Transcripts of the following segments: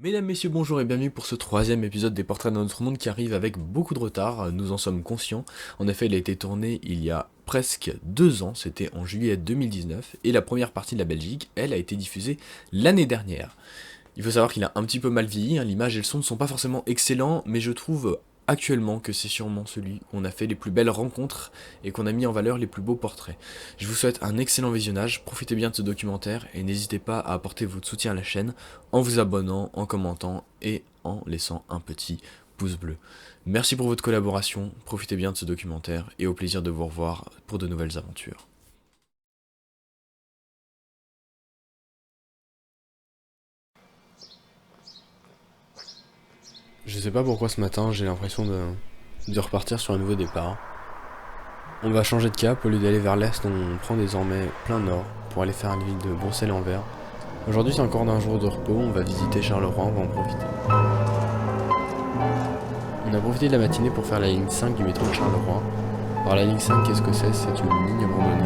Mesdames, messieurs, bonjour et bienvenue pour ce troisième épisode des Portraits de notre monde qui arrive avec beaucoup de retard, nous en sommes conscients. En effet, il a été tourné il y a presque 2 ans, c'était en juillet 2019, et la première partie de la Belgique, elle, a été diffusée l'année dernière. Il faut savoir qu'il a un petit peu mal vieilli, hein, l'image et le son ne sont pas forcément excellents, mais je trouve actuellement que c'est sûrement celui où on a fait les plus belles rencontres et qu'on a mis en valeur les plus beaux portraits. Je vous souhaite un excellent visionnage, profitez bien de ce documentaire et n'hésitez pas à apporter votre soutien à la chaîne en vous abonnant, en commentant et en laissant un petit pouce bleu. Merci pour votre collaboration, profitez bien de ce documentaire et au plaisir de vous revoir pour de nouvelles aventures. Je sais pas pourquoi ce matin j'ai l'impression de repartir sur un nouveau départ. On va changer de cap, au lieu d'aller vers l'est, on prend désormais plein nord pour aller faire la ville de Bruxelles-Anvers. Aujourd'hui c'est encore un jour de repos, on va visiter Charleroi, on va en profiter. On a profité de la matinée pour faire la ligne 5 du métro de Charleroi. Alors la ligne 5, qu'est-ce que c'est? C'est une ligne abandonnée,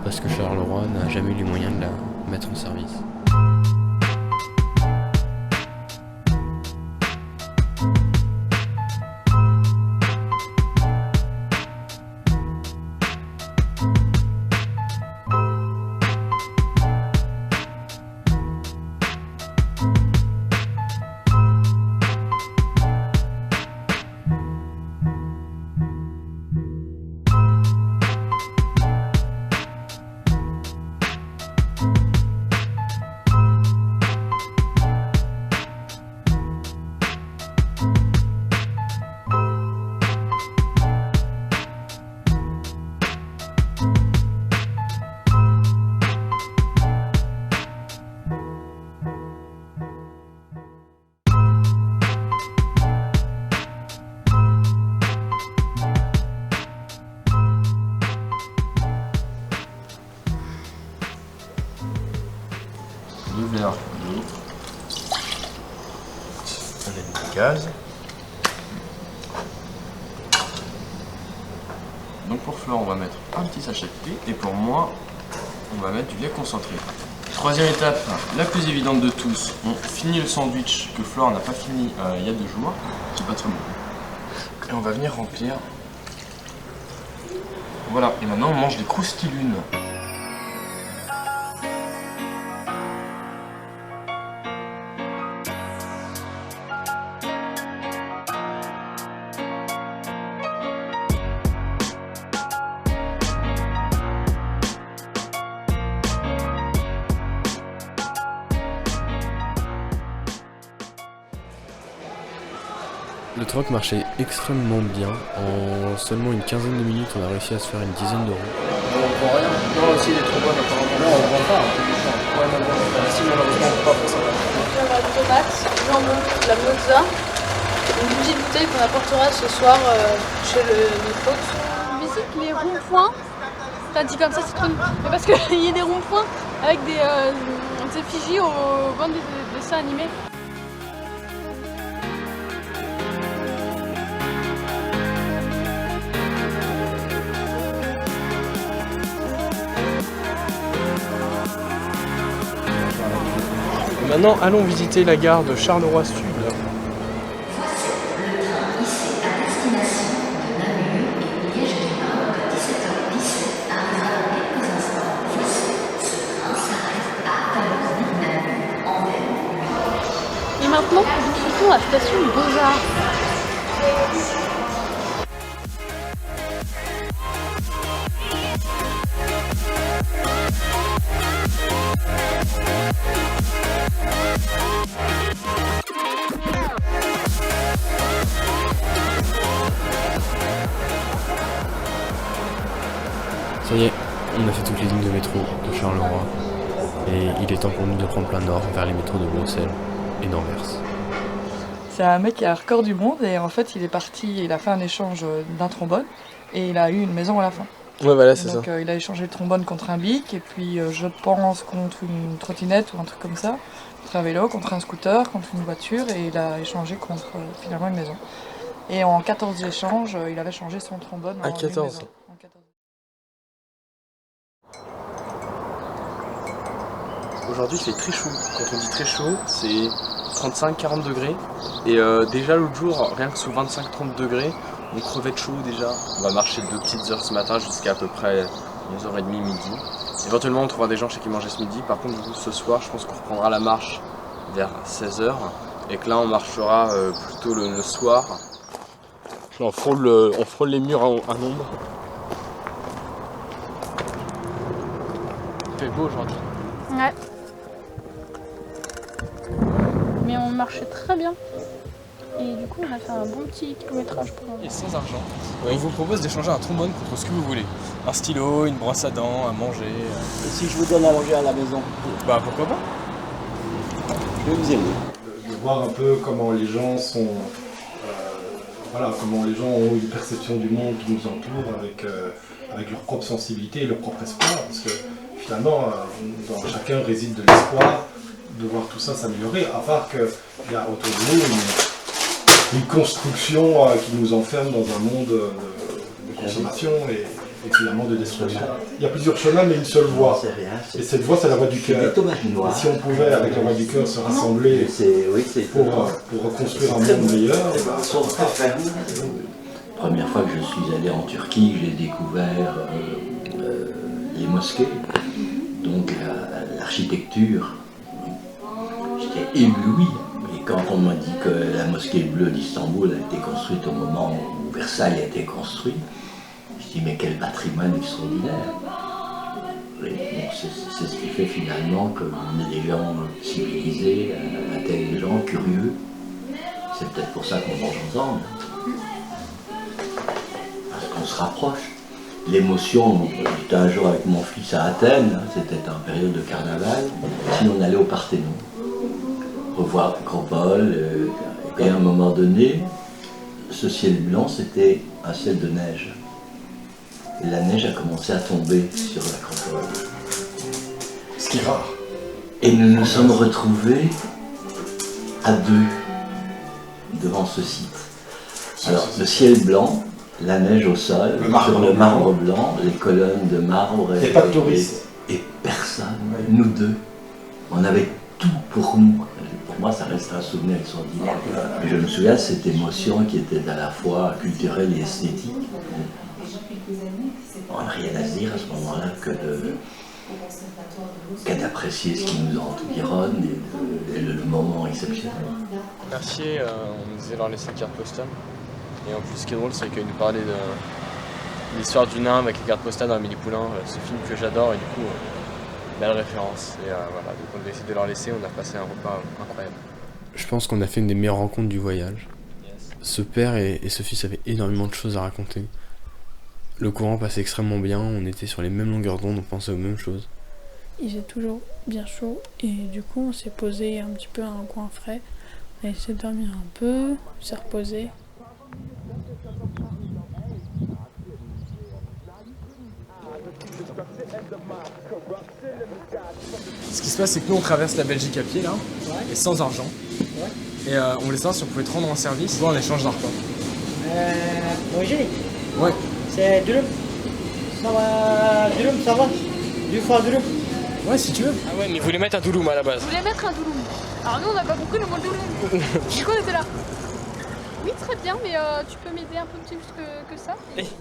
parce que Charleroi n'a jamais eu les moyens de la mettre en service. Deux verres d'eau, on a du gaz. Donc pour Flore, on va mettre un petit sachet de thé, et pour moi, on va mettre du lait concentré. Troisième étape, la plus évidente de tous, on finit le sandwich que Flore n'a pas fini il y a 2 jours, c'est pas très bon. Et on va venir remplir. Voilà, et maintenant on mange des croustilunes. Le troc marchait extrêmement bien. En seulement une quinzaine de minutes, on a réussi à se faire une dizaine d'euros. On voit rien. Non, si, il est trop bon apparemment. Non, on voit pas. Ouais, non, non. Si, malheureusement, on peut pas faire ça. On a la tomate, du jambon, de la mozza, une petite bouteille qu'on apportera ce soir chez les potes. On visite les ronds-points. T'as dit comme ça, c'est trop... Mais parce qu'il y a des ronds-points avec des effigies au bord des dessins animés. Maintenant, allons visiter la gare de Charleroi Sud. Et maintenant, nous quittons la station Beaux-Arts. Ça y est, on a fait toutes les lignes de métro de Charleroi. Et il est temps pour nous de prendre plein nord vers les métros de Bruxelles et d'Anvers. C'est un mec qui a un record du monde et en fait il est parti, il a fait un échange d'un trombone et il a eu une maison à la fin. Ouais, voilà, c'est ça. Donc il a échangé le trombone contre un bic et puis je pense contre une trottinette ou un truc comme ça, contre un vélo, contre un scooter, contre une voiture et il a échangé contre finalement une maison. Et en 14 échanges, il avait changé son trombone en À une 14. maison. En 14. Aujourd'hui il fait très chaud. Quand on dit très chaud, c'est 35-40 degrés. Et déjà l'autre jour, rien que sous 25-30 degrés, on crevait de chaud déjà. On va marcher 2 petites heures ce matin jusqu'à à peu près 11h30 midi. Éventuellement on trouvera des gens chez qui manger ce midi. Par contre du coup ce soir je pense qu'on reprendra la marche vers 16h. Et que là on marchera plutôt le soir. Là, on frôle les murs à ombre. Il fait beau aujourd'hui. Ouais. Mais on marchait très bien. Et du coup, on a fait un bon petit kilométrage pour Et sans argent. On vous propose d'échanger un trombone contre ce que vous voulez. Un stylo, une brosse à dents, à manger. Et si je vous donne à manger à la maison, Bah pourquoi pas. je vais vous aider. De voir un peu comment les gens sont, comment les gens ont une perception du monde qui nous entoure avec leur propre sensibilité et leur propre espoir, parce que finalement, dans chacun réside de l'espoir de voir tout ça s'améliorer, à part qu'il y a autour de nous une construction qui nous enferme dans un monde de consommation et finalement de destruction. Il y a plusieurs chemins, mais une seule voie. C'est rien. Et cette voie, c'est la voie du C'est cœur. des tomates Et noires. si on pouvait, avec la voie du cœur, se rassembler pour reconstruire un monde meilleur, Ils sont très fermes. Première fois que je suis allé en Turquie, j'ai découvert les mosquées, donc l'architecture. J'étais ébloui. Et quand on m'a dit que la mosquée bleue d'Istanbul a été construite au moment où Versailles a été construit, je dis mais quel patrimoine extraordinaire. Et donc, c'est ce qui fait finalement qu'on est des gens civilisés, intelligents, curieux. C'est peut-être pour ça qu'on mange ensemble. Parce qu'on se rapproche. L'émotion, j'étais un jour avec mon fils à Athènes, c'était en période de carnaval, sinon on allait au Parthénon, revoir l'Acropole, et à un moment donné, ce ciel blanc, c'était un ciel de neige. Et la neige a commencé à tomber sur l'Acropole. ce qui est rare. Et nous nous sommes retrouvés à deux devant ce site. Alors, le ciel blanc, la neige au sol, Le marbre sur le blanc. marbre blanc, les colonnes de marbre Et pas de touristes. et personne, nous deux. On avait tout pour nous. Pour moi, ça reste un souvenir extraordinaire. Mais je me souviens de cette émotion qui était à la fois culturelle et esthétique. On n'a rien à se dire à ce moment-là que d'apprécier ce qui nous environne et le moment exceptionnel. Mercier, on nous disait leur laisser une carte postale. Et en plus, ce qui est drôle, c'est qu'il nous parlait de l'histoire du nain avec les cartes postales dans Amélie Poulain, ce film que j'adore, et du coup, belle référence. Et voilà, donc on a décidé de leur laisser, on a passé un repas incroyable. Je pense qu'on a fait une des meilleures rencontres du voyage. Yes. Ce père et ce fils avaient énormément de choses à raconter. Le courant passait extrêmement bien, on était sur les mêmes longueurs d'onde, on pensait aux mêmes choses. Il faisait toujours bien chaud et du coup on s'est posé un petit peu à un coin frais. On a essayé de dormir un peu, on s'est reposé. Ce qui se passe, c'est que nous, on traverse la Belgique à pied, là, et sans argent. Et on voulait savoir si on pouvait te rendre un service, ou en échange d'un repas. Manger, Ouais. c'est dürüm. Ça va, dürüm, ça va. 2 fois dürüm. Ouais, si tu veux. Ah ouais, mais ils voulaient mettre un douloum à la base. Je voulais mettre un douloum. Alors nous, on n'a pas compris le mot douloum. Du coup, on était là. Oui, très bien, mais tu peux m'aider un peu plus que ça.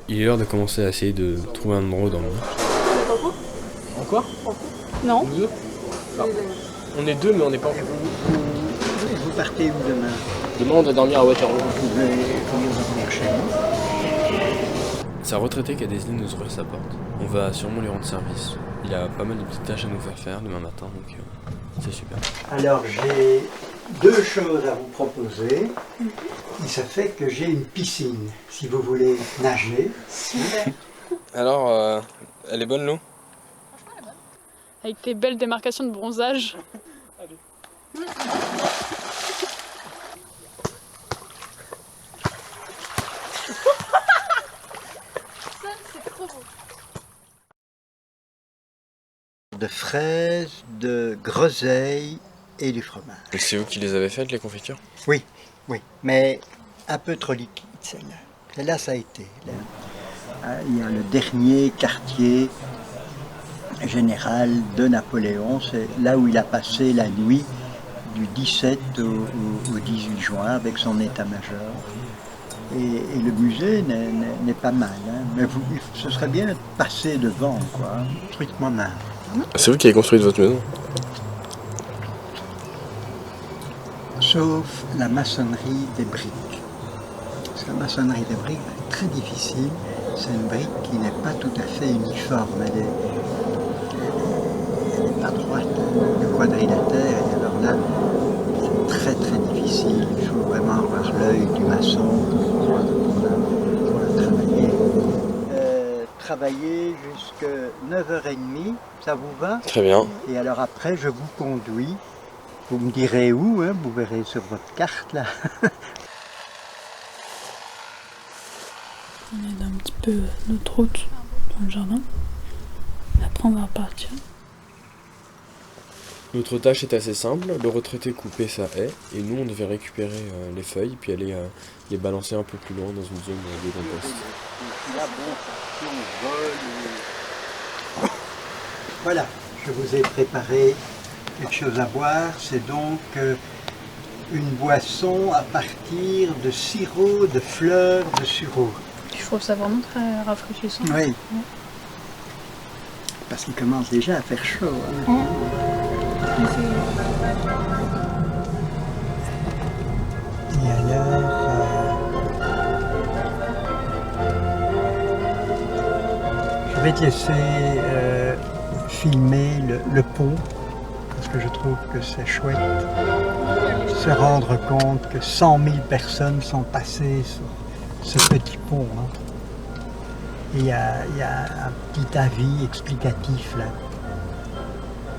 Il est l'heure de commencer à essayer de trouver un endroit où dormir. En quoi? Non. Nous deux? Ah. On est deux, mais on n'est pas en couple. Vous partez où demain? Demain, on doit dormir à Waterloo. Vous pouvez venir chez moi. C'est un retraité qui a décidé de nous ouvrir sa porte. On va sûrement lui rendre service. Il a pas mal de petites tâches à nous faire demain matin, donc c'est super. Alors j'ai 2 choses à vous proposer. Il se fait que j'ai une piscine, si vous voulez nager. Alors, elle est bonne l'eau? Avec tes belles démarcations de bronzage. Ça, c'est trop beau. De fraises, de groseilles et du fromage. Et c'est vous qui les avez faites, les confitures? Oui, mais un peu trop liquide celle-là. Celle-là, ça a été. Là. Ah, il y a le dernier quartier général de Napoléon, c'est là où il a passé la nuit du 17 au 18 juin avec son état-major. Et le musée n'est pas mal, hein. Mais ce serait bien de passer devant, quoi. Truc moi-même. C'est vous qui avez construit votre maison? Sauf la maçonnerie des briques. Parce que la maçonnerie des briques est très difficile. C'est une brique qui n'est pas tout à fait uniforme. Elle n'est pas droite, le quadrilatère. Et alors là, c'est très très difficile. Il faut vraiment avoir l'œil du maçon pour la travailler. Travailler jusqu'à 9h30, ça vous va? Très bien. Et alors après, je vous conduis. Vous me direz où, hein, vous verrez sur votre carte là. On aide un petit peu notre route dans le jardin. Après on va repartir. Notre tâche est assez simple, le retraité coupait sa haie et nous on devait récupérer les feuilles puis aller les balancer un peu plus loin dans une zone de compost. Voilà, je vous ai préparé quelque chose à boire, c'est donc une boisson à partir de sirop de fleurs de sureau. Je trouve ça vraiment très rafraîchissant. Oui. Parce qu'il commence déjà à faire chaud. Hein. Et alors, je vais te laisser filmer le pont, parce que je trouve que c'est chouette se rendre compte que 100 000 personnes sont passées sur ce petit pont. Hein. Et il y a un petit avis explicatif là,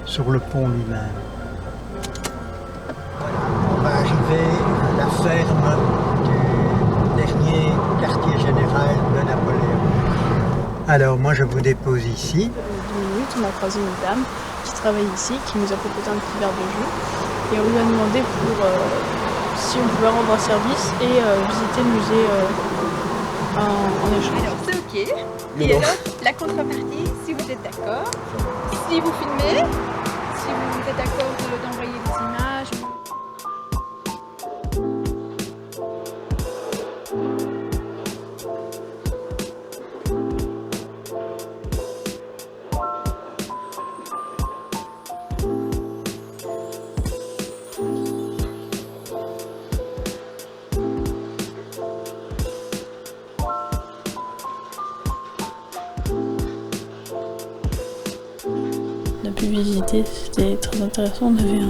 sur le pont lui-même. Voilà, on va arriver à la ferme du dernier quartier général de Napoléon. Alors moi je vous dépose ici. 10 minutes, on a croisé une dame qui travaille ici, qui nous a proposé un petit verre de jus. Et on lui a demandé si on pouvait rendre un service et visiter le musée en échange. Alors c'est ok. Mais et non. alors la contrepartie, si vous êtes d'accord, si vous filmez, si vous êtes d'accord d'envoyer des images. On a pu visiter, c'était très intéressant. On avait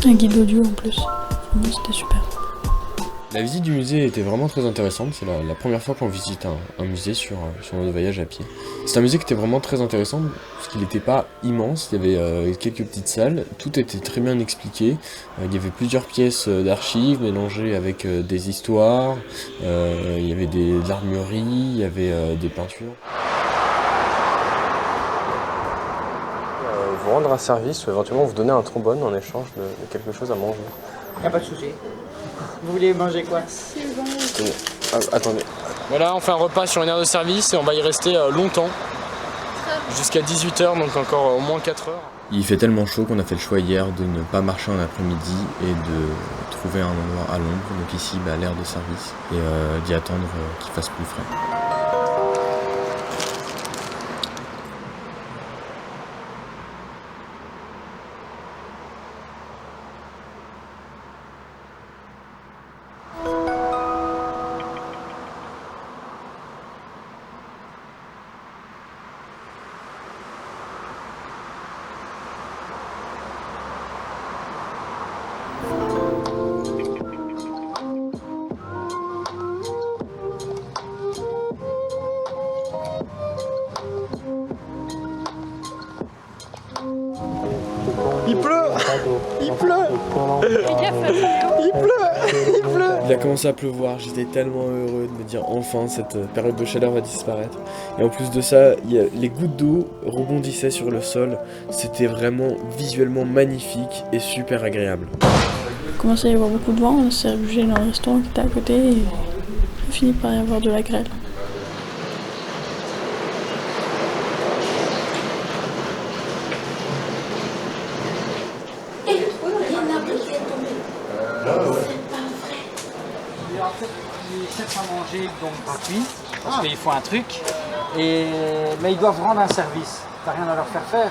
un guide audio en plus. Vraiment, c'était super. La visite du musée était vraiment très intéressante, c'est la première fois qu'on visite un musée sur notre voyage à pied. C'est un musée qui était vraiment très intéressant parce qu'il n'était pas immense, il y avait quelques petites salles, tout était très bien expliqué, il y avait plusieurs pièces d'archives mélangées avec des histoires, il y avait de l'armurerie, il y avait des peintures. Vous rendre un service ou éventuellement vous donner un trombone en échange de quelque chose à manger. Y a pas de souci. Vous voulez manger quoi? Attendez. Voilà, on fait un repas sur une aire de service et on va y rester longtemps. Jusqu'à 18h, donc encore au moins 4 heures. Il fait tellement chaud qu'on a fait le choix hier de ne pas marcher en après-midi et de trouver un endroit à l'ombre, donc ici à l'aire de service, et d'y attendre qu'il fasse plus frais. Il pleut. Il pleut. Il pleut. Il a commencé à pleuvoir, j'étais tellement heureux de me dire enfin cette période de chaleur va disparaître. Et en plus de ça, les gouttes d'eau rebondissaient sur le sol, c'était vraiment visuellement magnifique et super agréable. Il commençait à y avoir beaucoup de vent, on s'est réfugié dans le restaurant qui était à côté et on finit par y avoir de la grêle. Et en fait, ils cherchent à manger donc gratuit, parce qu'il faut un truc, mais ils doivent rendre un service. T'as rien à leur faire faire.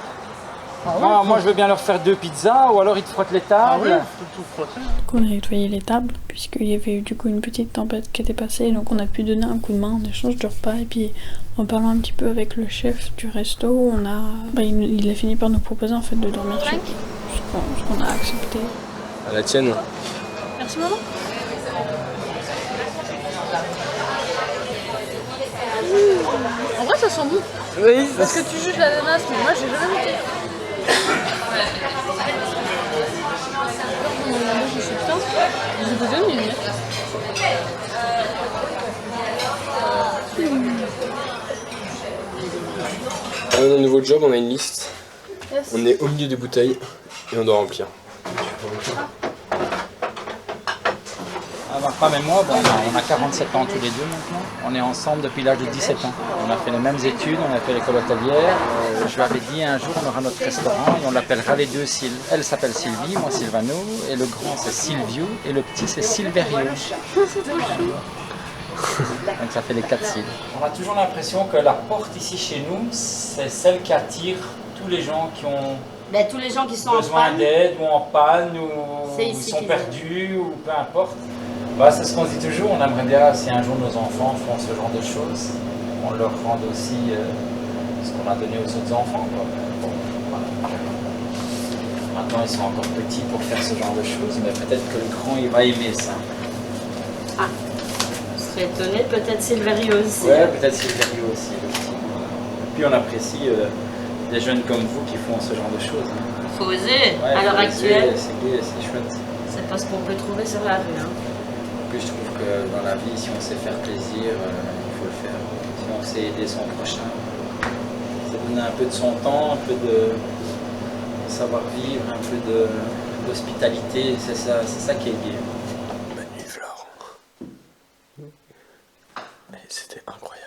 Moi, je veux bien leur faire 2 pizzas, ou alors ils te frottent les tables. Donc on a nettoyé les tables, puisqu'il y avait eu du coup une petite tempête qui était passée, donc on a pu donner un coup de main en échange de repas. Et puis en parlant un petit peu avec le chef du resto, il a fini par nous proposer en fait de dormir chez nous, ce qu'on a accepté. À la tienne. Merci maman. En vrai ça sent bon. Oui. Parce que tu juges l'ananas, mais moi j'ai jamais goûté. J'ai goûté une minute. On a un nouveau job, on a une liste. Yes. On est au milieu des bouteilles et on doit remplir. Ma femme et moi, on a 47 ans tous les deux maintenant. On est ensemble depuis l'âge de 17 ans. On a fait les mêmes études, on a fait l'école hôtelière. Je lui avais dit un jour on aura notre restaurant et on l'appellera les deux Syl. Elle s'appelle Sylvie, moi Sylvano, et le grand c'est Silvio et le petit c'est Silverio. Donc ça fait les 4 Syl. On a toujours l'impression que la porte ici chez nous, c'est celle qui attire tous les gens qui ont tous les gens qui sont besoin d'aide ou en panne ou sont perdus ou peu importe. C'est ce qu'on se dit toujours, on aimerait bien si un jour nos enfants font ce genre de choses, on leur rende aussi ce qu'on a donné aux autres enfants. Maintenant ils sont encore petits pour faire ce genre de choses, mais peut-être que le grand il va aimer ça. Ah, je serais étonnée, peut-être Silverio aussi. Ouais, peut-être Silverio aussi. Puis on apprécie des jeunes comme vous qui font ce genre de choses. Il faut oser, à l'heure actuelle. C'est chouette. C'est pas ce qu'on peut trouver sur la rue. Je trouve que dans la vie, si on sait faire plaisir, il faut le faire. Si on sait aider son prochain, c'est donner un peu de son temps, un peu de savoir-vivre, un peu d'hospitalité, c'est ça qui est gai. Bonne nuit, Flore. C'était incroyable.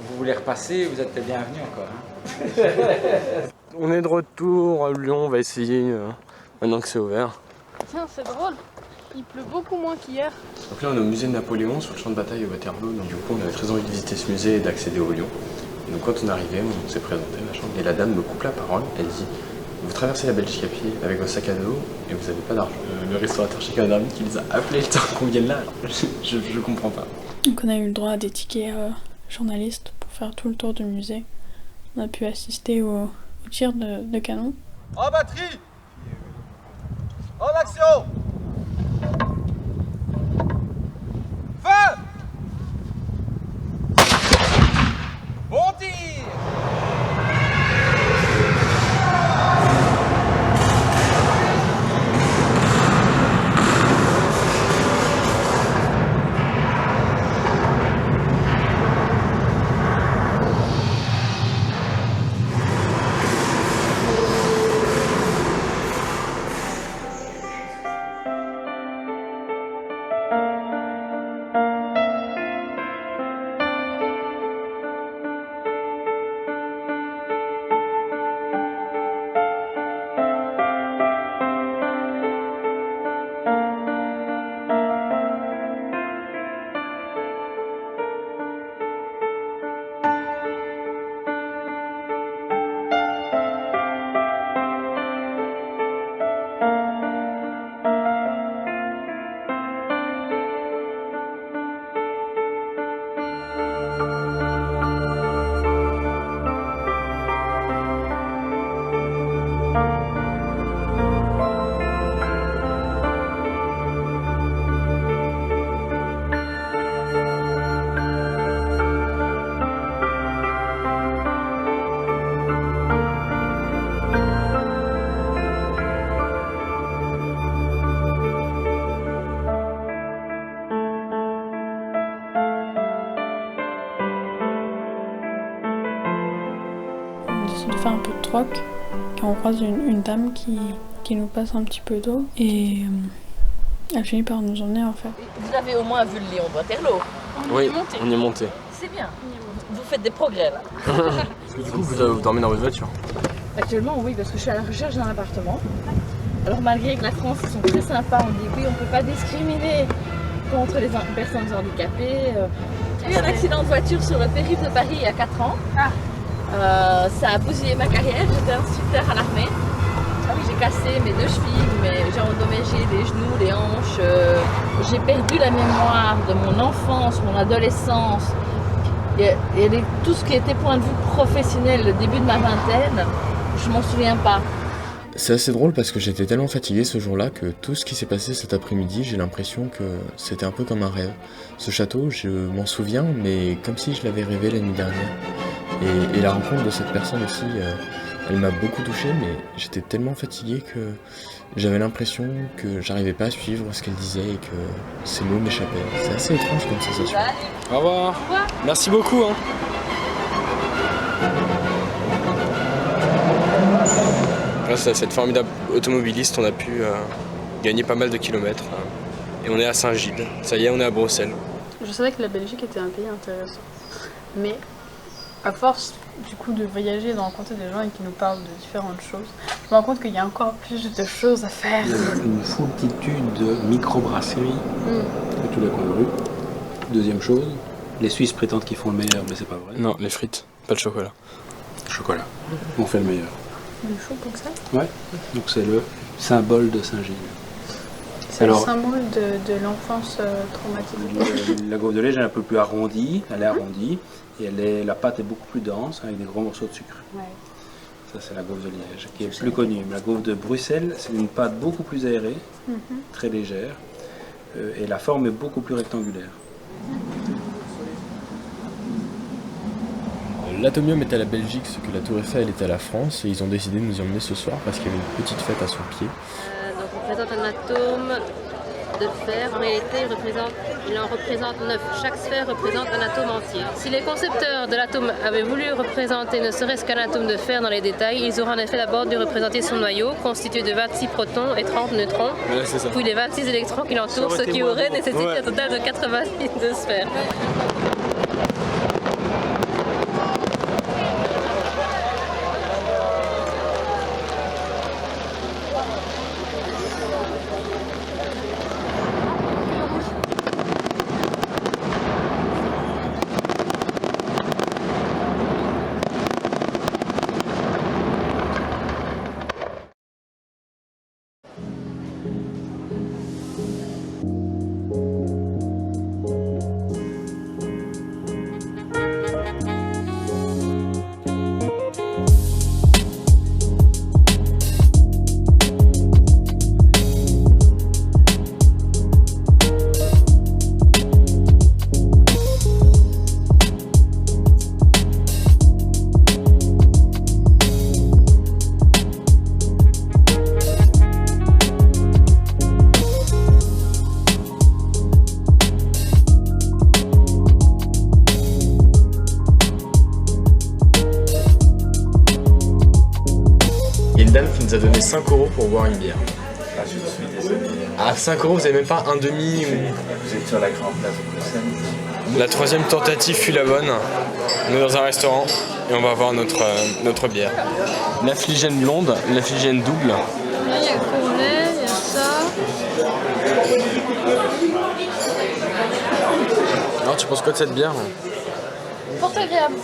Vous voulez repasser, vous êtes les bienvenus encore. On est de retour à Lyon, on va essayer maintenant que c'est ouvert. Tiens, c'est drôle. Il pleut beaucoup moins qu'hier. Donc là on est au musée de Napoléon sur le champ de bataille au Waterloo, donc du coup on avait très envie de visiter ce musée et d'accéder au Lion. Et donc quand on est arrivé, on s'est présenté, machin, et la dame me coupe la parole, elle dit vous traversez la Belgique à pied avec vos sacs à dos et vous n'avez pas d'argent. Le restaurateur chez Canada qui les a appelés le temps qu'on vienne là, je comprends pas. Donc on a eu le droit à des tickets journalistes pour faire tout le tour du musée. On a pu assister au tir de canon. En batterie! En action! Feu! Bon tir! De faire un peu de troc et on croise une dame qui nous passe un petit peu d'eau et Elle finit par nous emmener en fait. Vous avez au moins vu le Léon Waterloo. Oui, on y est monté. C'est bien. Vous faites des progrès là. Du coup, vous dormez dans votre voiture? Actuellement, oui, parce que je suis à la recherche d'un appartement. Alors malgré que la France, ils sont très sympas, on dit oui, on ne peut pas discriminer contre les personnes handicapées. J'ai eu un accident de voiture sur le périph' de Paris il y a 4 ans. Ça a bousillé ma carrière, j'étais instructeur à l'armée. J'ai cassé mes 2 chevilles, mais j'ai endommagé les genoux, les hanches. J'ai perdu la mémoire de mon enfance, mon adolescence. Et tout ce qui était point de vue professionnel, le début de ma vingtaine, je m'en souviens pas. C'est assez drôle parce que j'étais tellement fatigué ce jour-là que tout ce qui s'est passé cet après-midi, j'ai l'impression que c'était un peu comme un rêve. Ce château, je m'en souviens, mais comme si je l'avais rêvé la nuit dernière. Et la rencontre de cette personne aussi, elle m'a beaucoup touché, mais j'étais tellement fatigué que j'avais l'impression que j'arrivais pas à suivre ce qu'elle disait et que ces mots m'échappaient. C'est assez étrange comme sensation. Au revoir. Merci beaucoup. Grâce à cette formidable automobiliste, on a pu gagner pas mal de kilomètres. Et on est à Saint-Gilles. Ça y est, on est à Bruxelles. Je savais que la Belgique était un pays intéressant. Mais à force du coup de voyager et de rencontrer des gens et qui nous parlent de différentes choses, je me rends compte qu'il y a encore plus de choses à faire. Il y a une foultitude de microbrasseries de tous les coins de rue. Deuxième chose, les Suisses prétendent qu'ils font le meilleur, mais c'est pas vrai. Non, les frites, pas le chocolat. Chocolat. On fait le meilleur. Du chaud comme ça. Ouais, donc c'est le symbole de Saint-Gilles. C'est le symbole de l'enfance traumatisée. La gaufre de lait, elle est un peu plus arrondie, elle est arrondie, et la pâte est beaucoup plus dense, avec des gros morceaux de sucre. Ouais. Ça, c'est la gaufre de Liège, qui est plus connue. La gaufre de Bruxelles, c'est une pâte beaucoup plus aérée, très légère, et la forme est beaucoup plus rectangulaire. L'Atomium est à la Belgique, ce que la Tour Eiffel est à la France, et ils ont décidé de nous y emmener ce soir parce qu'il y avait une petite fête à son pied. Donc on présente un atome de fer. En réalité, il en représente 9. Chaque sphère représente un atome entier. Si les concepteurs de l'atome avaient voulu représenter ne serait-ce qu'un atome de fer dans les détails, ils auraient en effet d'abord dû représenter son noyau, constitué de 26 protons et 30 neutrons, puis les 26 électrons qui l'entourent, ce qui aurait nécessité un total de 82 sphères. Qui nous a donné 5 € pour boire une bière. Ah, je suis désolé. À 5 €, vous n'avez même pas un demi ou... Vous êtes sur la grande place de Bruxelles. La troisième tentative fut la bonne. On est dans un restaurant et on va avoir notre bière. La fligène blonde, la fligène double. Là, il y a le cornet, il y a ça. Alors, tu penses quoi de cette bière? Porte agréable.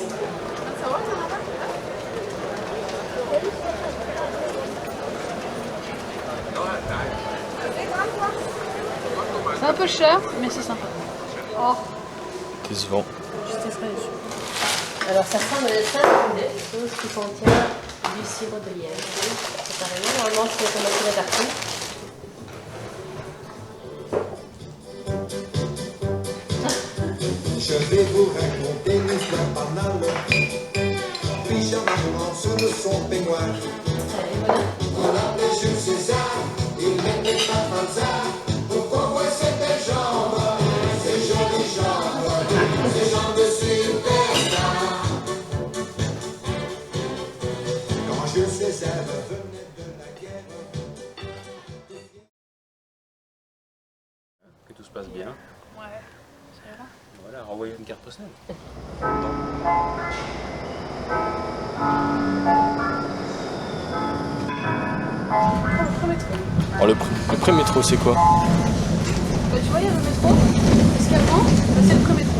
C'est un peu cher, mais c'est sympa. Oh. Décevant. Je te serais déçue. Alors ça ressemble à ça, une chose qui contient du sirop de liège. Séparément, normalement je peux commencer la partie. Je vais vous raconter une histoire banale. Pyjama sur le son peignoir. Voilà de Jules César, il n'était pas Franzard. Pourquoi voit cette belle jambe, ces jolies jambes, ces jambes de superstar. Quand Jules César venait Voilà, renvoyer une carte postale. Alors le pré-métro, c'est quoi? Bah, tu vois, il y a le métro, parce qu'avant, c'est le pré-métro.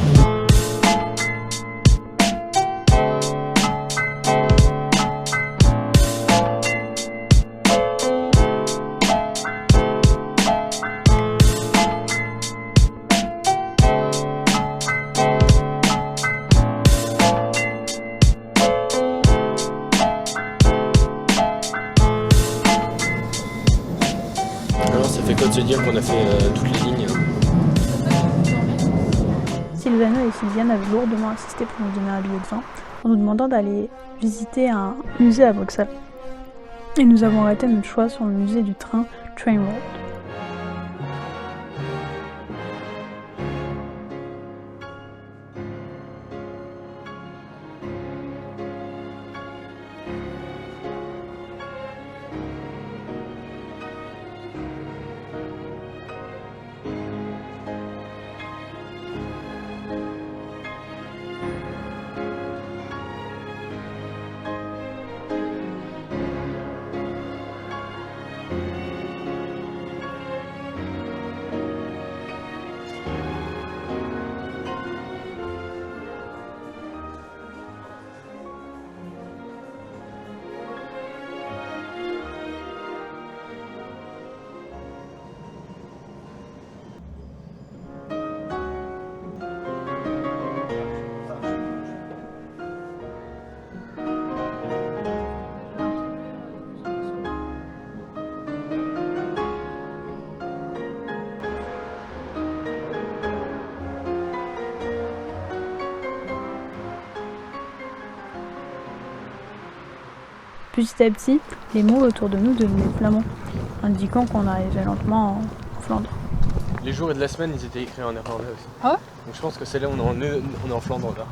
Alors ça fait quoi de se dire qu'on a fait toutes les lignes? Sylvana et Sylviane avaient lourdement insisté pour nous donner un billet de train en nous demandant d'aller visiter un musée à Bruxelles. Et nous avons arrêté notre choix sur le musée du train Train World. Petit à petit, les mots autour de nous devenaient flamands, indiquant qu'on arrivait lentement en Flandre. Les jours et de la semaine, ils étaient écrits en néerlandais aussi. Ah ouais? Donc je pense que c'est là où on est en Flandre là.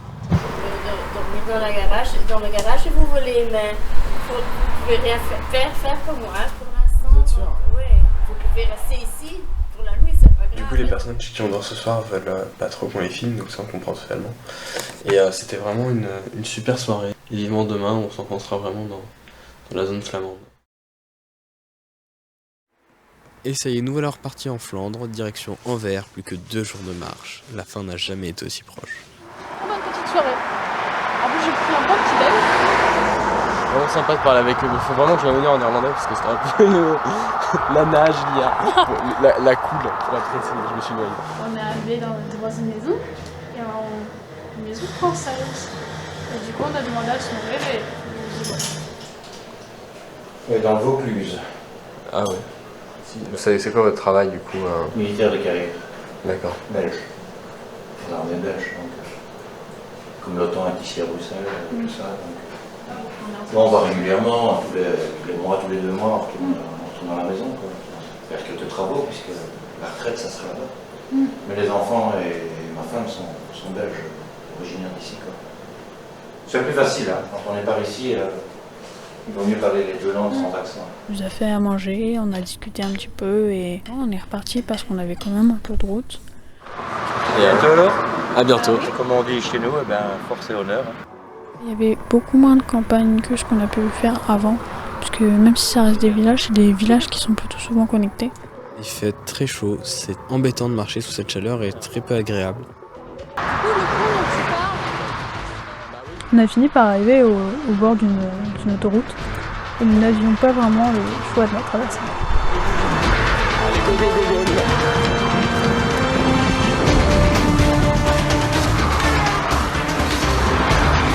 Dormir dans le garage si vous voulez, mais vous pouvez rien faire pour moi pour l'instant. Vous êtes sûr? Oui, vous pouvez rester ici pour la nuit, c'est pas grave. Du coup, les personnes chez qui on dort ce soir veulent pas trop qu'on les filme, donc ça on comprend totalement. Et c'était vraiment une super soirée. Et vivement demain, on s'enfoncera vraiment dans la zone flamande. Et ça y est, nouvelle heure partie en Flandre, direction Anvers, plus que 2 jours de marche. La fin n'a jamais été aussi proche. On a une petite soirée. En plus, j'ai pris un bon petit déj. Vraiment sympa de parler avec eux, mais il faut vraiment que je l'amène en néerlandais parce que c'était un peu la nage, la coule, pour être précis, je me suis noyé. On est arrivé dans une maison, et une maison française. Et du coup, on a demandé à se nourrir et Dans le Vaucluse. Ah ouais. C'est quoi votre travail du coup Militaire de carrière. D'accord. Belge. L'armée belge. Donc, comme l'OTAN est ici à Bruxelles, tout ça. Donc, bon, on va régulièrement, tous les mois, tous les 2 mois, on retourne dans la maison. Quoi. Faire quelques travaux, puisque la retraite, ça sera là-bas. Mais les enfants et ma femme sont belges, originaires d'ici. C'est plus facile, hein. Quand on est par ici. Il vaut mieux parler les 2 langues sans accent. On nous a fait à manger, on a discuté un petit peu et on est reparti parce qu'on avait quand même un peu de route. Et à bientôt alors. À bientôt. Comme on dit chez nous, force et honneur. Il y avait beaucoup moins de campagne que ce qu'on a pu faire avant, parce que même si ça reste des villages, c'est des villages qui sont plutôt souvent connectés. Il fait très chaud, c'est embêtant de marcher sous cette chaleur et très peu agréable. On a fini par arriver au bord d'une autoroute et nous n'avions pas vraiment le choix de la traverser. Allez, go, go, go, go, on y va.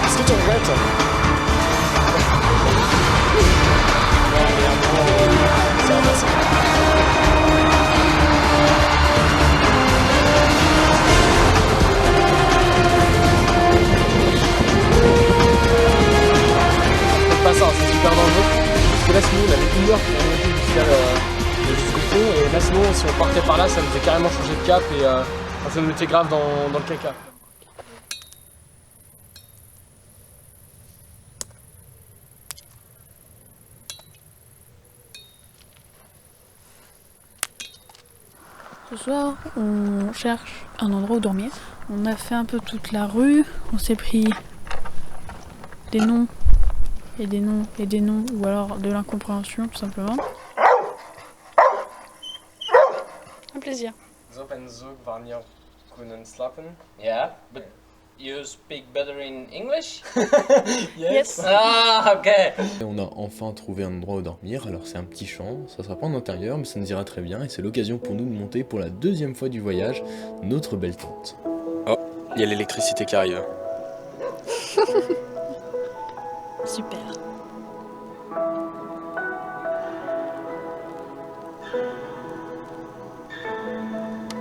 Est-ce que tu regrettes? Ça va passer. Pas ça, c'est super dangereux. Parce que là, sinon, on avait 1 heure pour monter jusqu'au fond. Et là, sinon, si on partait par là, ça nous faisait carrément changer de cap et ça nous mettait grave dans le caca. Ce soir, on cherche un endroit où dormir. On a fait un peu toute la rue, on s'est pris des noms, et des noms, et des noms, ou alors de l'incompréhension tout simplement. Un plaisir. Zo en zo wanneer kunnen slapen. Yeah, but you speak better in English? Yes. Ah, okay. Et on a enfin trouvé un endroit où dormir, alors c'est un petit champ, ça sera pas en intérieur mais ça nous ira très bien et c'est l'occasion pour nous de monter pour la deuxième fois du voyage notre belle tente. Oh, il y a l'électricité qui arrive. Super.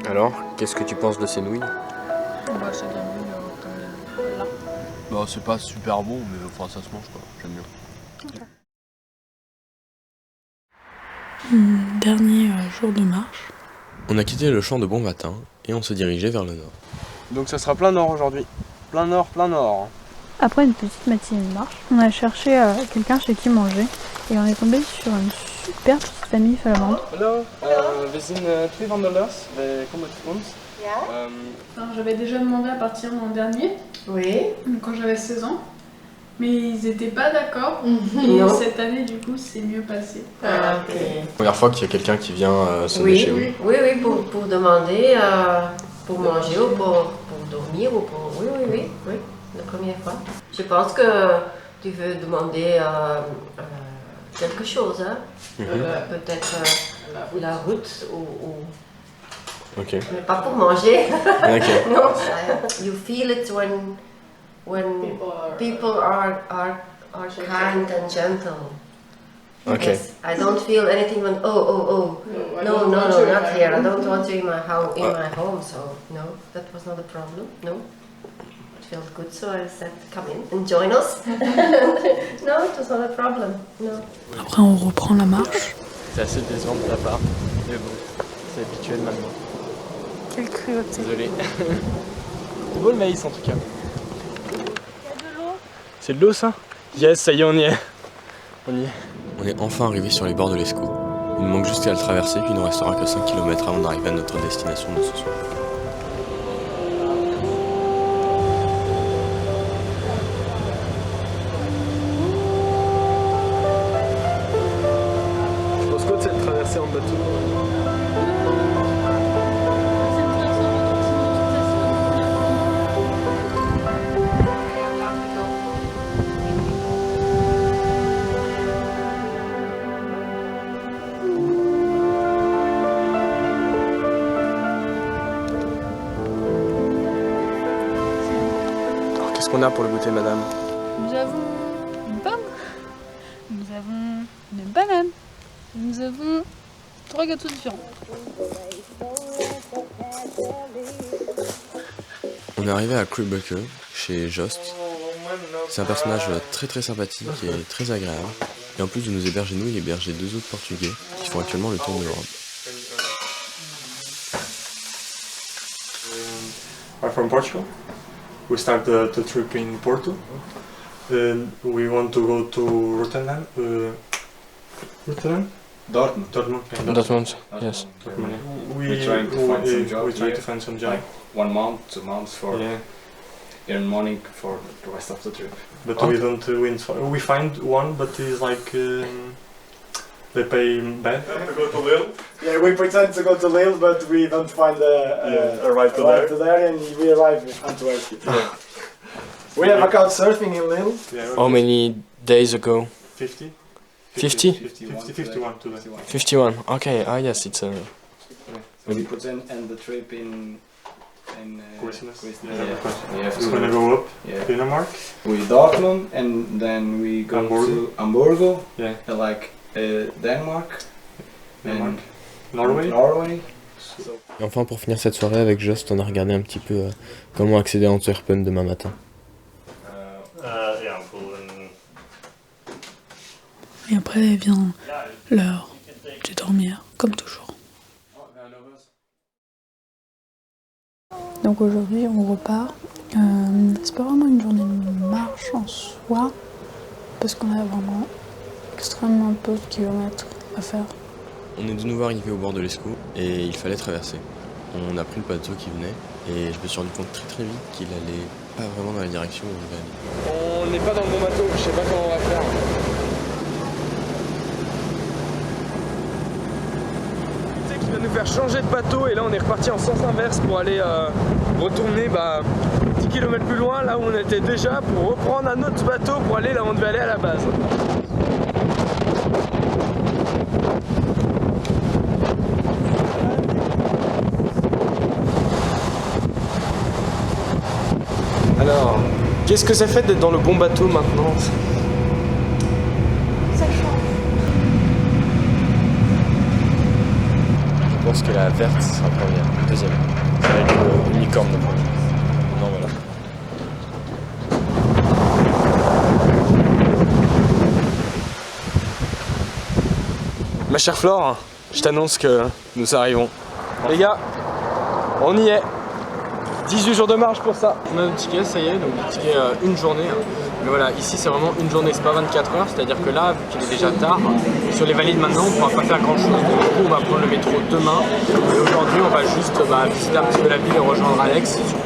Alors, qu'est-ce que tu penses de ces nouilles? Bah, c'est bien mieux comme là. Bah c'est pas super bon mais enfin ça se mange quoi, j'aime bien. Dernier jour de marche. On a quitté le champ de bon matin et on se dirigeait vers le nord. Donc ça sera plein nord aujourd'hui. Plein nord, plein nord. Après une petite matinée de marche, on a cherché quelqu'un chez qui manger et on est tombé sur une super petite famille flamande. Hallo, we zijn twee wandelers, wij komen met ons. J'avais déjà demandé à partir l'an dernier, quand j'avais 16 ans, mais ils n'étaient pas d'accord et cette année du coup c'est mieux passé. Ah, ok. Première fois qu'il y a quelqu'un qui vient sonner chez vous. Oui, pour demander, pour manger ou pour dormir ou pour... Oui, la première fois. Je pense que tu veux demander quelque chose, hein? Peut-être la route ou... Ok. Mais pas pour manger. Ok. Non, you feel it when people are kind and gentle. Okay. Yes, I don't feel anything when no, not here. I don't want you in my home, so no, that was not a problem. No, it felt good, so I said, come in and join us. No, it was not a problem. No. Après on reprend la marche. C'est assez décevant de ta part, mais bon, c'est habituel maintenant. Quelle cruauté. Désolé. C'est beau le maïs en tout cas. C'est de l'eau ça? Yes, ça y est, on y est. On y est. On est enfin arrivé sur les bords de l'Escaut. Il nous manque juste à le traverser puis il ne restera que 5 km avant d'arriver à notre destination de ce soir. Je pense quoi de cette traversée en bateau? Qu'est-ce qu'on a pour le goûter, madame? Nous avons une pomme, nous avons une banane, nous avons 3 gâteaux différents. On est arrivé à Creekbucker, chez Jost. C'est un personnage très sympathique et très agréable. Et en plus de nous héberger nous, il hébergeait 2 autres Portugais qui font actuellement le tour de l'Europe. Are from Portugal. We start the trip in Porto. We want to go to Rotterdam. Rotterdam? Dortmund. Dortmund, yes. We're trying to find some job. Like 1 month, 2 months for earn money for the rest of the trip. But we don't win. We find one, but it's like they pay bad. To go to Lille. Yeah, we pretend to go to Lille, but we don't find a ride to there, and we arrive in Antwerp. Yeah. We have a couch surfing in Lille. Yeah, How many days ago? 50. 50? 51 today. 51, okay, yes, it's a... So we put end the trip in Christmas. Yeah. It's gonna go up. Denmark. We Dortmund and then we go to Hamburgo. Yeah. Like Denmark. And Norway. Et enfin, pour finir cette soirée avec Jost, on a regardé un petit peu comment accéder à Antwerpen demain matin. Et après vient l'heure de dormir, comme toujours. Donc aujourd'hui on repart. C'est pas vraiment une journée de marche en soi, parce qu'on a vraiment extrêmement peu de kilomètres à faire. On est de nouveau arrivé au bord de l'Escaut et il fallait traverser. on a pris le bateau qui venait et je me suis rendu compte très vite qu'il allait pas vraiment dans la direction où on devait aller. On n'est pas dans le bon bateau, je sais pas comment on va faire. Tu sais qu'il va nous faire changer de bateau et là on est reparti en sens inverse pour aller retourner 10 km plus loin là où on était déjà pour reprendre un autre bateau pour aller là où on devait aller à la base. Alors, qu'est-ce que ça fait d'être dans le bon bateau maintenant? Ça change. Je pense que la verte sera première, deuxième. Ça va être le licorne le premier. Non, voilà. Ma chère Flore, je t'annonce que nous arrivons. Les gars, on y est. 18 jours de marche pour ça. On a notre ticket, ça y est, donc le ticket une journée. Mais voilà, ici c'est vraiment une journée, c'est pas 24 heures, c'est-à-dire que là, vu qu'il est déjà tard, sur les valides maintenant, on ne pourra pas faire grand chose. Donc du coup, on va prendre le métro demain. Et aujourd'hui, on va juste visiter un petit peu la ville et rejoindre Alex, surtout.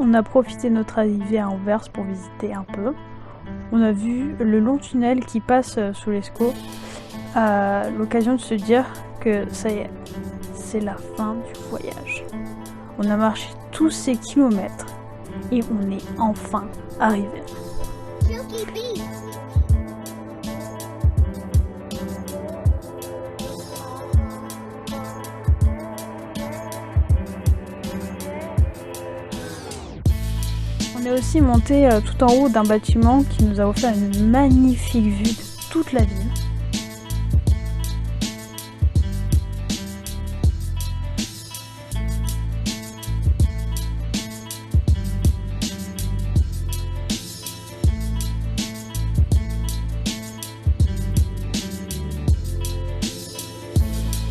On a profité de notre arrivée à Anvers pour visiter un peu. On a vu le long tunnel qui passe sous l'Escaut. À l'occasion de se dire que ça y est, c'est la fin du voyage. On a marché tous ces kilomètres et on est enfin arrivé. On est aussi monté tout en haut d'un bâtiment qui nous a offert une magnifique vue de toute la ville.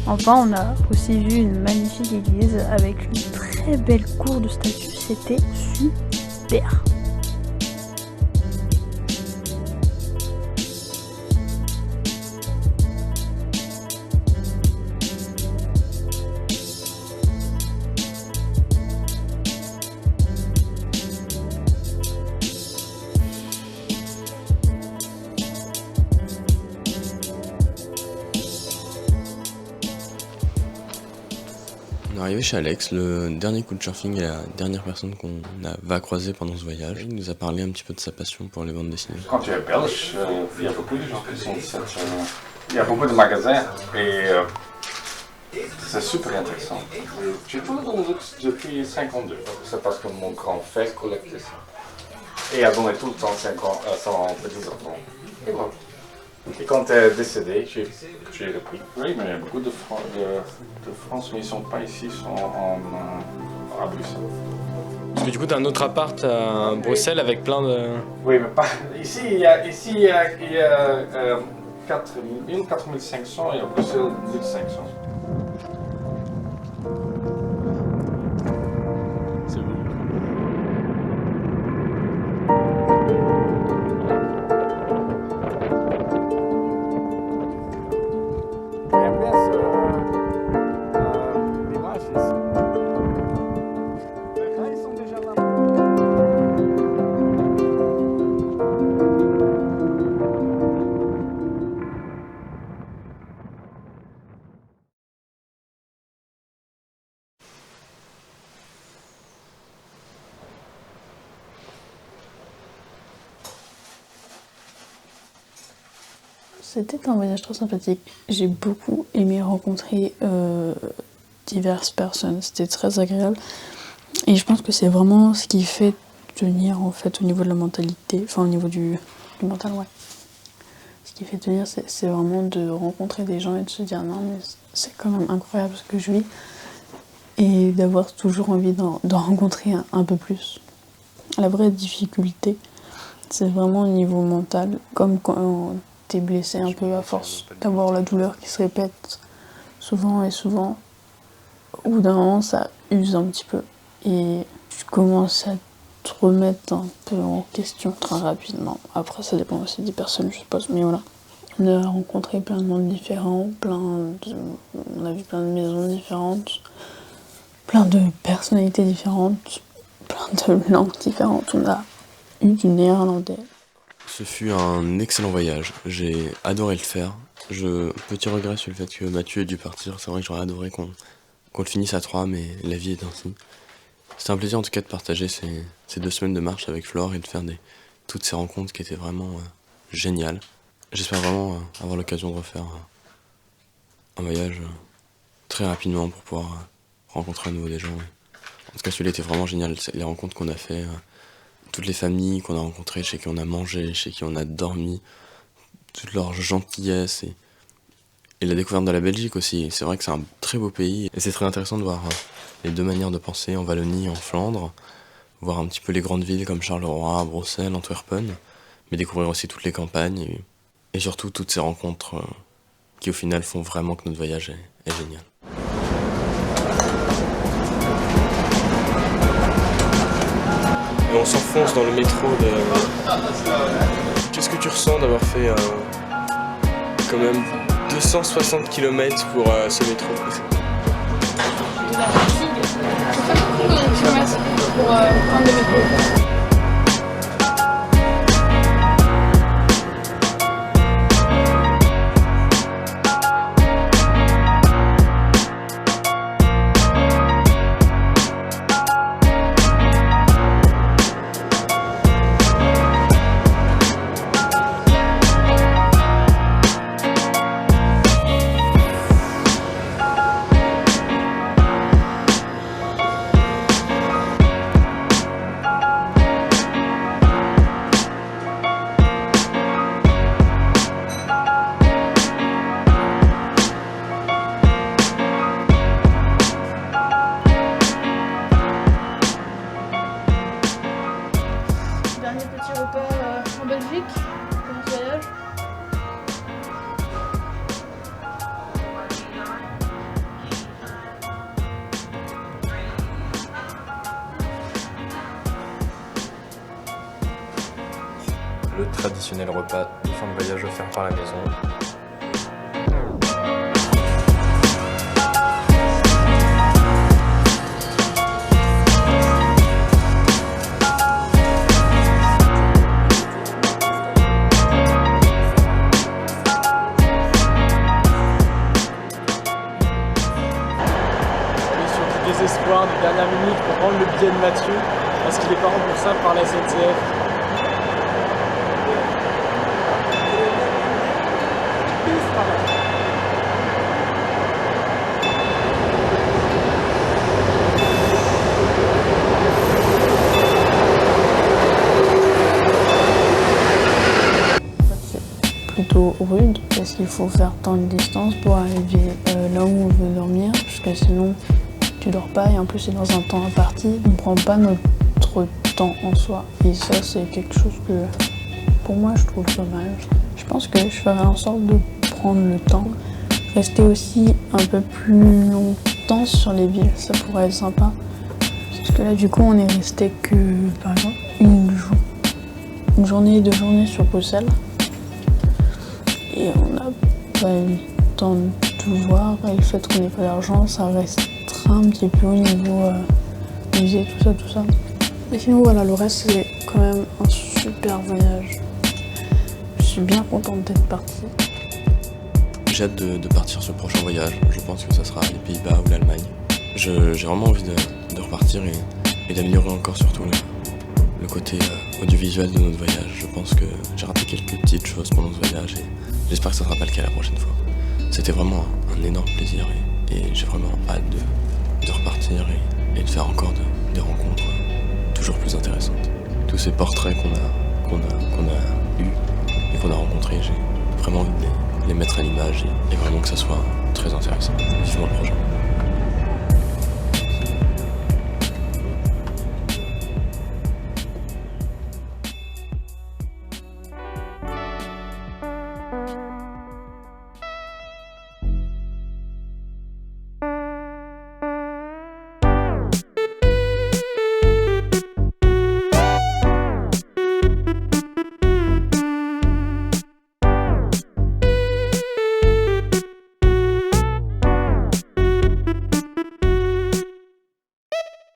Enfin, on a aussi vu une magnifique église avec une très belle cour de statues, c'était super. On est arrivé chez Alex, le dernier couchsurfing et la dernière personne qu'on va croiser pendant ce voyage. Il nous a parlé un petit peu de sa passion pour les bandes dessinées. Quand tu es belge, il y a beaucoup de gens qui sont il y a beaucoup de magasins et c'est super intéressant. J'ai tout dans le luxe depuis 52. C'est parce que mon grand-père collectait ça. Et avant et tout le temps son petits-enfants. Et voilà. Et quand tu es décédé, j'ai repris. Oui, mais il y a beaucoup de France, mais ils ne sont pas ici, ils sont à Bruxelles. Parce que du coup, tu as un autre appart à Bruxelles avec plein de... Oui, mais pas... Ici, il y a 4500 et à Bruxelles, 1500. C'était un voyage très sympathique. J'ai beaucoup aimé rencontrer diverses personnes. C'était très agréable. Et je pense que c'est vraiment ce qui fait tenir en fait au niveau de la mentalité, enfin au niveau du mental, ouais. Ce qui fait tenir, c'est vraiment de rencontrer des gens et de se dire non mais c'est quand même incroyable ce que je vis. Et d'avoir toujours envie d'en rencontrer un peu plus. La vraie difficulté, c'est vraiment au niveau mental, comme quand t'es blessé un peu à force d'avoir la douleur qui se répète souvent et souvent. Au bout d'un moment, ça use un petit peu et tu commences à te remettre un peu en question très rapidement. Après, ça dépend aussi des personnes, je suppose, mais voilà. On a rencontré plein de monde différents, on a vu plein de maisons différentes, plein de personnalités différentes, plein de langues différentes. On a eu du néerlandais. Ce fut un excellent voyage, j'ai adoré le faire. Petit regret sur le fait que Mathieu ait dû partir, c'est vrai que j'aurais adoré qu'on le finisse à 3, mais la vie est ainsi. C'était un plaisir en tout cas de partager ces 2 semaines de marche avec Flore et de faire toutes ces rencontres qui étaient vraiment géniales. J'espère vraiment avoir l'occasion de refaire un voyage très rapidement pour pouvoir rencontrer à nouveau des gens. En tout cas, celui-là était vraiment génial. Les rencontres qu'on a fait, toutes les familles qu'on a rencontrées, chez qui on a mangé, chez qui on a dormi, toute leur gentillesse et la découverte de la Belgique aussi. C'est vrai que c'est un très beau pays et c'est très intéressant de voir les 2 manières de penser en Wallonie et en Flandre, voir un petit peu les grandes villes comme Charleroi, Bruxelles, Antwerpen, mais découvrir aussi toutes les campagnes et surtout toutes ces rencontres qui au final font vraiment que notre voyage est génial. Et on s'enfonce dans le métro Qu'est-ce que tu ressens d'avoir fait quand même 260 km pour ce métro? De la fatigue. Je fais beaucoup pour prendre le métro. Dernier petit repas en Belgique pendant ce voyage. Le traditionnel repas de fin de voyage offert par la maison. Désespoir de dernière minute pour prendre le billet de Mathieu parce qu'il n'est pas remboursable par la SNCF. C'est plutôt rude parce qu'il faut faire tant de distance pour arriver là où on veut dormir, parce que sinon tu dors pas et en plus c'est dans un temps imparti, on prend pas notre temps en soi. Et ça c'est quelque chose que pour moi je trouve dommage. Je pense que je ferais en sorte de prendre le temps, rester aussi un peu plus longtemps sur les villes, ça pourrait être sympa. Parce que là du coup on est resté que par exemple une journée et 2 journées sur Bruxelles. Et on n'a pas eu le temps de tout voir et le fait qu'on n'ait pas d'argent ça reste un petit peu au niveau musée, tout ça. Et sinon voilà, le reste c'est quand même un super voyage. Je suis bien contente d'être partie. J'ai hâte de partir sur le prochain voyage, je pense que ça sera les Pays-Bas ou l'Allemagne. J'ai vraiment envie de repartir et d'améliorer encore surtout le côté audiovisuel de notre voyage. Je pense que j'ai raté quelques petites choses pendant ce voyage et j'espère que ça sera pas le cas la prochaine fois. C'était vraiment un énorme plaisir et j'ai vraiment hâte de repartir et de faire encore des rencontres toujours plus intéressantes. Tous ces portraits qu'on a eus et qu'on a rencontrés, j'ai vraiment envie de les mettre à l'image et vraiment que ça soit très intéressant. Vivement le projet.